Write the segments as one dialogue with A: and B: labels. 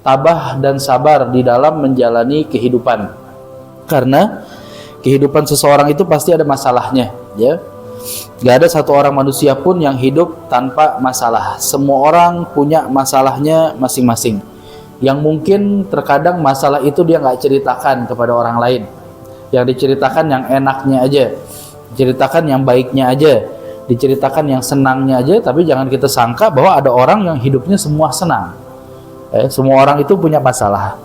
A: tabah dan sabar di dalam menjalani kehidupan. Karena kehidupan seseorang itu pasti ada masalahnya, ya. Gak ada satu orang manusia pun yang hidup tanpa masalah. Semua orang punya masalahnya masing-masing. Yang mungkin terkadang masalah itu dia nggak ceritakan kepada orang lain. Yang diceritakan yang enaknya aja, diceritakan yang baiknya aja, diceritakan yang senangnya aja. Tapi jangan kita sangka bahwa ada orang yang hidupnya semua senang. Semua orang itu punya masalah.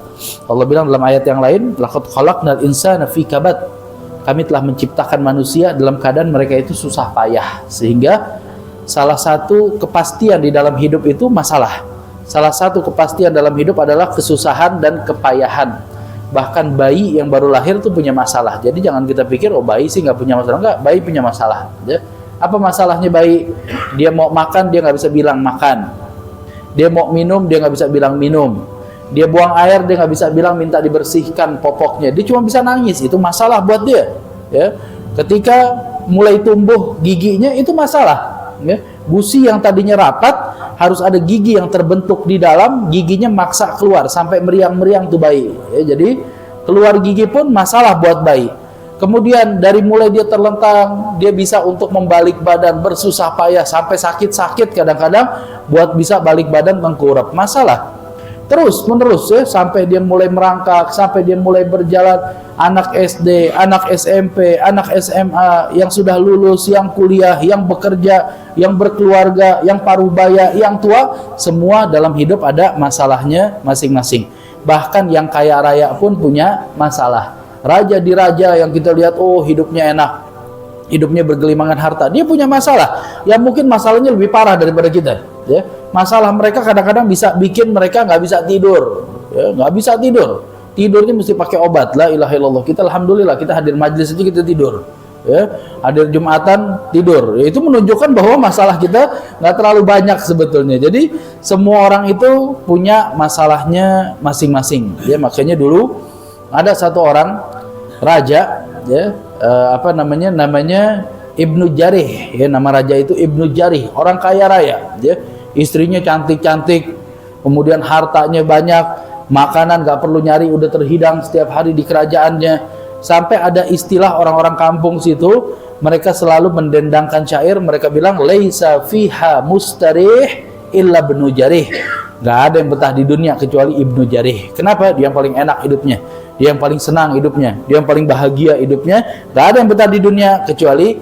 A: Allah bilang dalam ayat yang lain, laqad khalaqnal insana fi kabad. Kami telah menciptakan manusia dalam keadaan mereka itu susah payah. Sehingga salah satu kepastian di dalam hidup itu masalah. Salah satu kepastian dalam hidup adalah kesusahan dan kepayahan. Bahkan bayi yang baru lahir itu punya masalah. Jadi jangan kita pikir, oh bayi sih nggak punya masalah. Enggak, bayi punya masalah, ya. Apa masalahnya bayi? Dia mau makan, dia nggak bisa bilang makan. Dia mau minum, dia nggak bisa bilang minum. Dia buang air, dia nggak bisa bilang minta dibersihkan popoknya. Dia cuma bisa nangis. Itu masalah buat dia, ya. Ketika mulai tumbuh giginya, itu masalah, ya. Gusi yang tadinya rapat harus ada gigi yang terbentuk di dalam, giginya maksa keluar sampai meriang-meriang tuh bayi, ya. Jadi keluar gigi pun masalah buat bayi. Kemudian dari mulai dia terlentang, dia bisa untuk membalik badan, bersusah payah sampai sakit-sakit kadang-kadang buat bisa balik badan tengkurap, masalah. Terus menerus, ya, sampai dia mulai merangkak, sampai dia mulai berjalan. Anak SD, anak SMP, anak SMA, yang sudah lulus, yang kuliah, yang bekerja, yang berkeluarga, yang parubaya, yang tua, semua dalam hidup ada masalahnya masing-masing. Bahkan yang kaya raya pun punya masalah. Raja di raja yang kita lihat, oh hidupnya enak, hidupnya bergelimangan harta, dia punya masalah yang mungkin masalahnya lebih parah daripada kita, ya. Masalah mereka kadang-kadang bisa bikin mereka nggak bisa tidur, ya, nggak bisa tidur. Tidurnya mesti pakai obat. La ilaha illallah. Kita alhamdulillah kita hadir majelis itu kita tidur, ya. Hadir Jumatan tidur. Ya, itu menunjukkan bahwa masalah kita nggak terlalu banyak sebetulnya. Jadi semua orang itu punya masalahnya masing-masing. Ya, makanya dulu ada satu orang raja, ya, namanya Ibnu Jarih, ya, nama raja itu Ibnu Jarih, orang kaya raya, ya. Istrinya cantik-cantik, kemudian hartanya banyak, makanan gak perlu nyari, udah terhidang setiap hari di kerajaannya. Sampai ada istilah orang-orang kampung situ, mereka selalu mendendangkan syair, mereka bilang laisa fiha mustarih illa Ibnu Jarih. Gak ada yang betah di dunia kecuali Ibnu Jarih. Kenapa? Dia yang paling enak hidupnya, dia yang paling senang hidupnya, dia yang paling bahagia hidupnya. Gak ada yang betah di dunia kecuali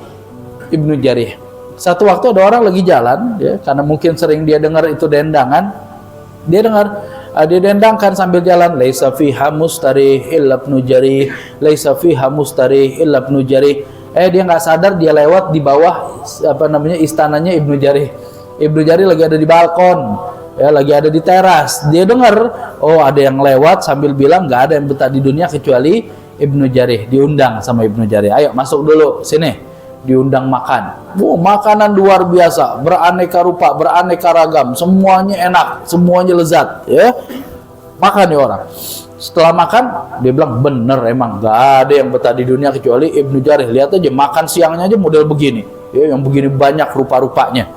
A: Ibnu Jarih. Satu waktu ada orang lagi jalan, ya, karena mungkin sering dia dengar itu dendangan, dia dendangkan sambil jalan, laisa fiha mustarih illa Ibnu Jarih, laisa fiha mustarih illa Ibnu Jarih. Dia nggak sadar dia lewat di bawah istananya Ibnu Jarih. Ibnu Jarih lagi ada di balkon, ya, lagi ada di teras. Dia dengar, oh ada yang lewat sambil bilang nggak ada yang betah di dunia kecuali Ibnu Jarih. Diundang sama Ibnu Jarih, ayo masuk dulu sini. Diundang makan. Makanan luar biasa, beraneka rupa, beraneka ragam, semuanya enak, semuanya lezat, ya. Makan nih orang. Setelah makan, dia bilang bener emang gak ada yang betah di dunia kecuali Ibnu Jarih. Lihat aja makan siangnya aja model begini, ya, yang begini banyak rupa-rupanya.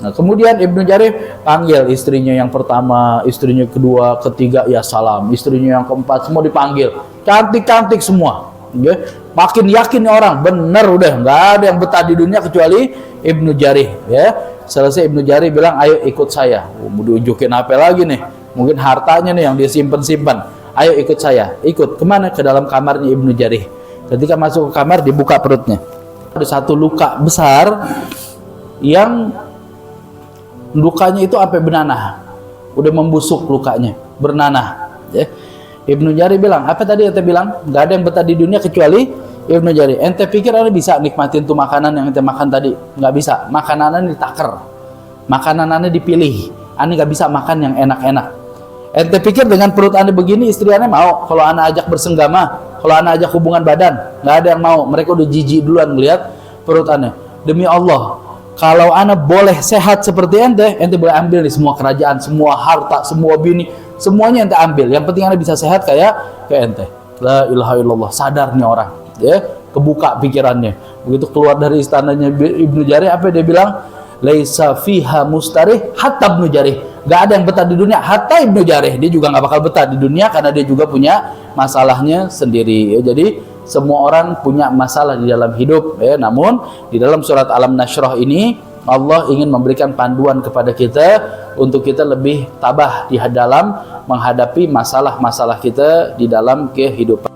A: Nah, kemudian Ibnu Jarih panggil istrinya yang pertama, istrinya kedua, ketiga, ya salam, istrinya yang keempat, semua dipanggil. Cantik-cantik semua, ya. Makin yakin orang, bener udah nggak ada yang betah di dunia kecuali Ibnu Jarih, ya. Selesai Ibnu Jarih bilang, ayo ikut saya. Mau diunjukin apa lagi nih? Mungkin hartanya nih yang dia simpen-simpen. Ayo ikut saya. Ikut kemana? Ke dalam kamarnya Ibnu Jarih. Ketika masuk ke kamar, dibuka perutnya. Ada satu luka besar yang lukanya itu sampai bernanah, udah membusuk lukanya, bernanah, ya. Ibnu Jarih bilang, apa tadi ente bilang? Gak ada yang betah di dunia kecuali Ibnu Jarih. Ente pikir ente bisa nikmatin tuh makanan yang ente makan tadi? Gak bisa. Makanannya ditaker, makanannya dipilih. Ane gak bisa makan yang enak-enak. Ente pikir dengan perut ane begini istri ane mau? Kalau ane ajak bersenggama, kalau ane ajak hubungan badan, gak ada yang mau. Mereka udah jijik duluan melihat perut ane. Demi Allah, kalau ane boleh sehat seperti ente boleh ambil nih semua kerajaan, semua harta, semua bini, semuanya ente ambil. Yang penting ane bisa sehat kayak ente. La ilaha illallah. Sadar nih orang, ya, kebuka pikirannya. Begitu keluar dari istananya Ibnu Jarih, apa dia bilang? Laisa fiha mustarih hatta Ibnu Jarih. Gak ada yang betah di dunia. Hatta Ibnu Jarih dia juga nggak bakal betah di dunia karena dia juga punya masalahnya sendiri. Ya, jadi semua orang punya masalah di dalam hidup. Ya, namun di dalam surat Alam Nashrah ini Allah ingin memberikan panduan kepada kita untuk kita lebih tabah di dalam menghadapi masalah-masalah kita di dalam kehidupan